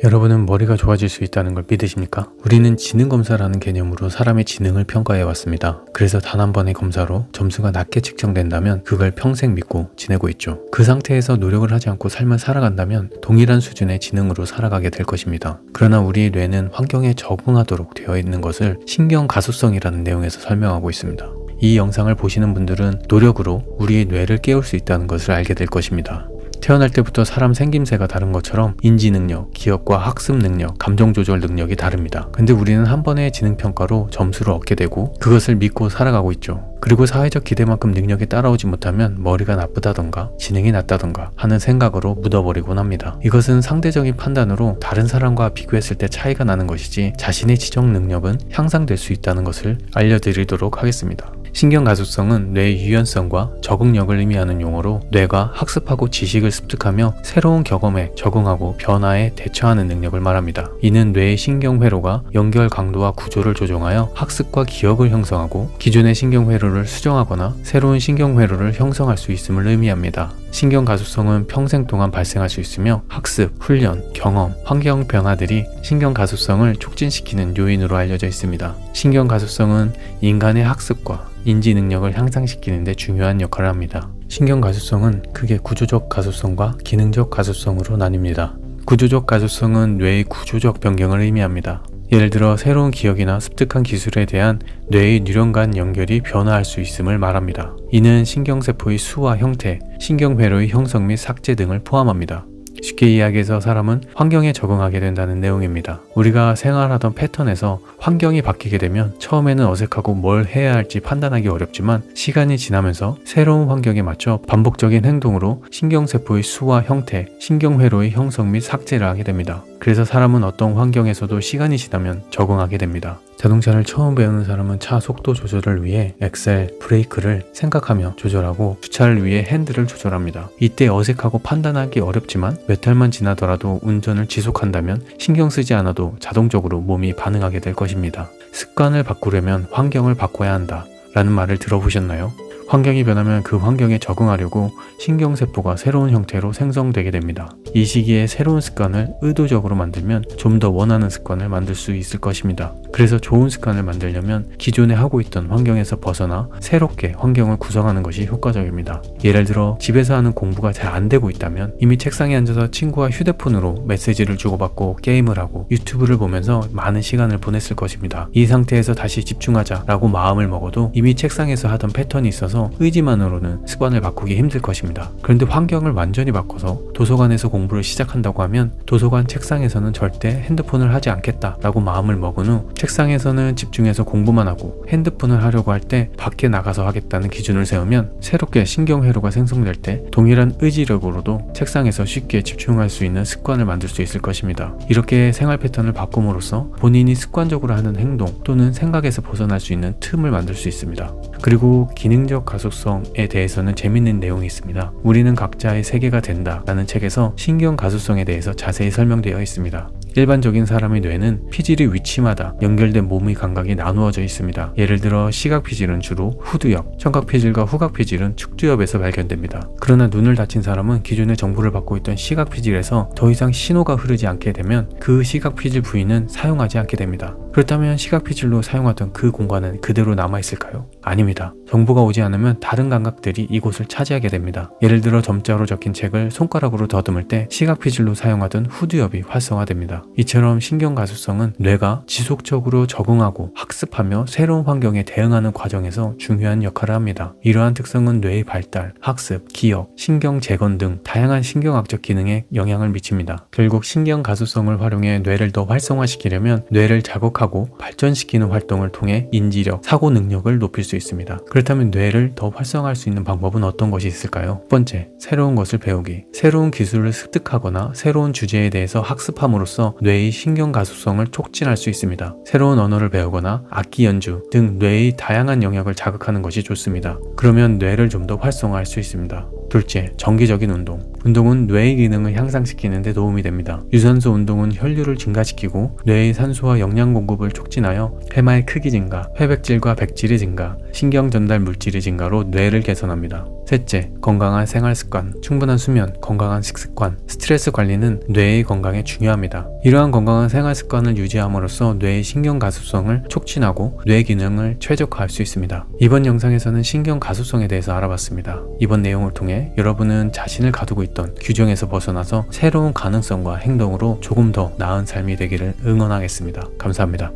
여러분은 머리가 좋아질 수 있다는 걸 믿으십니까? 우리는 지능검사라는 개념으로 사람의 지능을 평가해 왔습니다. 그래서 단 한 번의 검사로 점수가 낮게 측정된다면 그걸 평생 믿고 지내고 있죠. 그 상태에서 노력을 하지 않고 삶을 살아간다면 동일한 수준의 지능으로 살아가게 될 것입니다. 그러나 우리의 뇌는 환경에 적응하도록 되어 있는 것을 신경가소성이라는 내용에서 설명하고 있습니다. 이 영상을 보시는 분들은 노력으로 우리의 뇌를 깨울 수 있다는 것을 알게 될 것입니다. 태어날 때부터 사람 생김새가 다른 것처럼 인지 능력, 기억과 학습 능력, 감정 조절 능력이 다릅니다. 근데 우리는 한 번의 지능 평가로 점수를 얻게 되고 그것을 믿고 살아가고 있죠. 그리고 사회적 기대만큼 능력이 따라오지 못하면 머리가 나쁘다던가 지능이 낮다던가 하는 생각으로 묻어버리곤 합니다. 이것은 상대적인 판단으로 다른 사람과 비교했을 때 차이가 나는 것이지 자신의 지적 능력은 향상될 수 있다는 것을 알려드리도록 하겠습니다. 신경가소성은 뇌의 유연성과 적응력을 의미하는 용어로 뇌가 학습하고 지식을 습득하며 새로운 경험에 적응하고 변화에 대처하는 능력을 말합니다. 이는 뇌의 신경회로가 연결 강도와 구조를 조정하여 학습과 기억을 형성하고 기존의 신경회로를 수정하거나 새로운 신경회로를 형성할 수 있음을 의미합니다. 신경가소성은 평생 동안 발생할 수 있으며 학습, 훈련, 경험, 환경 변화들이 신경가소성을 촉진시키는 요인으로 알려져 있습니다. 신경가소성은 인간의 학습과 인지 능력을 향상시키는 데 중요한 역할을 합니다. 신경가소성은 크게 구조적 가소성과 기능적 가소성으로 나뉩니다. 구조적 가소성은 뇌의 구조적 변경을 의미합니다. 예를 들어 새로운 기억이나 습득한 기술에 대한 뇌의 뉴런 간 연결이 변화할 수 있음을 말합니다. 이는 신경세포의 수와 형태, 신경회로의 형성 및 삭제 등을 포함합니다. 쉽게 이야기해서 사람은 환경에 적응하게 된다는 내용입니다. 우리가 생활하던 패턴에서 환경이 바뀌게 되면 처음에는 어색하고 뭘 해야 할지 판단하기 어렵지만 시간이 지나면서 새로운 환경에 맞춰 반복적인 행동으로 신경세포의 수와 형태, 신경회로의 형성 및 삭제를 하게 됩니다. 그래서 사람은 어떤 환경에서도 시간이 지나면 적응하게 됩니다. 자동차를 처음 배우는 사람은 차 속도 조절을 위해 엑셀, 브레이크를 생각하며 조절하고 주차를 위해 핸들을 조절합니다. 이때 어색하고 판단하기 어렵지만 몇 달만 지나더라도 운전을 지속한다면 신경 쓰지 않아도 자동적으로 몸이 반응하게 될 것입니다. 습관을 바꾸려면 환경을 바꿔야 한다 라는 말을 들어보셨나요? 환경이 변하면 그 환경에 적응하려고 신경세포가 새로운 형태로 생성되게 됩니다. 이 시기에 새로운 습관을 의도적으로 만들면 좀 더 원하는 습관을 만들 수 있을 것입니다. 그래서 좋은 습관을 만들려면 기존에 하고 있던 환경에서 벗어나 새롭게 환경을 구성하는 것이 효과적입니다. 예를 들어 집에서 하는 공부가 잘 안 되고 있다면 이미 책상에 앉아서 친구와 휴대폰으로 메시지를 주고받고 게임을 하고 유튜브를 보면서 많은 시간을 보냈을 것입니다. 이 상태에서 다시 집중하자라고 마음을 먹어도 이미 책상에서 하던 패턴이 있어서 의지만으로는 습관을 바꾸기 힘들 것입니다. 그런데 환경을 완전히 바꿔서 도서관에서 공부를 시작한다고 하면 도서관 책상에서는 절대 핸드폰을 하지 않겠다라고 마음을 먹은 후 책상에서는 집중해서 공부만 하고 핸드폰을 하려고 할 때 밖에 나가서 하겠다는 기준을 세우면 새롭게 신경회로가 생성될 때 동일한 의지력으로도 책상에서 쉽게 집중할 수 있는 습관을 만들 수 있을 것입니다. 이렇게 생활 패턴을 바꿈으로써 본인이 습관적으로 하는 행동 또는 생각에서 벗어날 수 있는 틈을 만들 수 있습니다. 그리고 기능적 가소성에 대해서는 재밌는 내용이 있습니다. 우리는 각자의 세계가 된다 라는 책에서 신경가소성에 대해서 자세히 설명되어 있습니다. 일반적인 사람의 뇌는 피질의 위치마다 연결된 몸의 감각이 나누어져 있습니다. 예를 들어 시각피질은 주로 후두엽, 청각피질과 후각피질은 측두엽에서 발견됩니다. 그러나 눈을 다친 사람은 기존의 정보를 받고 있던 시각피질에서 더 이상 신호가 흐르지 않게 되면 그 시각피질 부위는 사용하지 않게 됩니다. 그렇다면 시각피질로 사용하던 그 공간은 그대로 남아있을까요? 아닙니다. 정보가 오지 않으면 다른 감각들이 이곳을 차지하게 됩니다. 예를 들어 점자로 적힌 책을 손가락으로 더듬을 때 시각피질로 사용하던 후두엽이 활성화됩니다. 이처럼 신경가소성은 뇌가 지속적으로 적응하고 학습하며 새로운 환경에 대응하는 과정에서 중요한 역할을 합니다. 이러한 특성은 뇌의 발달, 학습, 기억, 신경 재건 등 다양한 신경학적 기능에 영향을 미칩니다. 결국 신경가소성을 활용해 뇌를 더 활성화시키려면 뇌를 자극하고 발전시키는 활동을 통해 인지력, 사고 능력을 높일 수 있습니다. 그렇다면 뇌를 더 활성화할 수 있는 방법은 어떤 것이 있을까요? 첫 번째, 새로운 것을 배우기. 새로운 기술을 습득하거나 새로운 주제에 대해서 학습함으로써 뇌의 신경가소성을 촉진할 수 있습니다. 새로운 언어를 배우거나 악기 연주 등 뇌의 다양한 영역을 자극하는 것이 좋습니다. 그러면 뇌를 좀 더 활성화할 수 있습니다. 둘째, 정기적인 운동. 운동은 뇌의 기능을 향상시키는 데 도움이 됩니다. 유산소 운동은 혈류를 증가시키고 뇌의 산소와 영양 공급을 촉진하여 해마의 크기 증가, 회백질과 백질의 증가, 신경 전달 물질의 증가로 뇌를 개선합니다. 셋째, 건강한 생활 습관, 충분한 수면, 건강한 식습관, 스트레스 관리는 뇌의 건강에 중요합니다. 이러한 건강한 생활 습관을 유지함으로써 뇌의 신경 가습성을 촉진하고 뇌 기능을 최적화할 수 있습니다. 이번 영상에서는 신경 가습성에 대해서 알아봤습니다. 이번 내용을 통해 여러분은 자신을 가두고 있던 규정에서 벗어나서 새로운 가능성과 행동으로 조금 더 나은 삶이 되기를 응원하겠습니다. 감사합니다.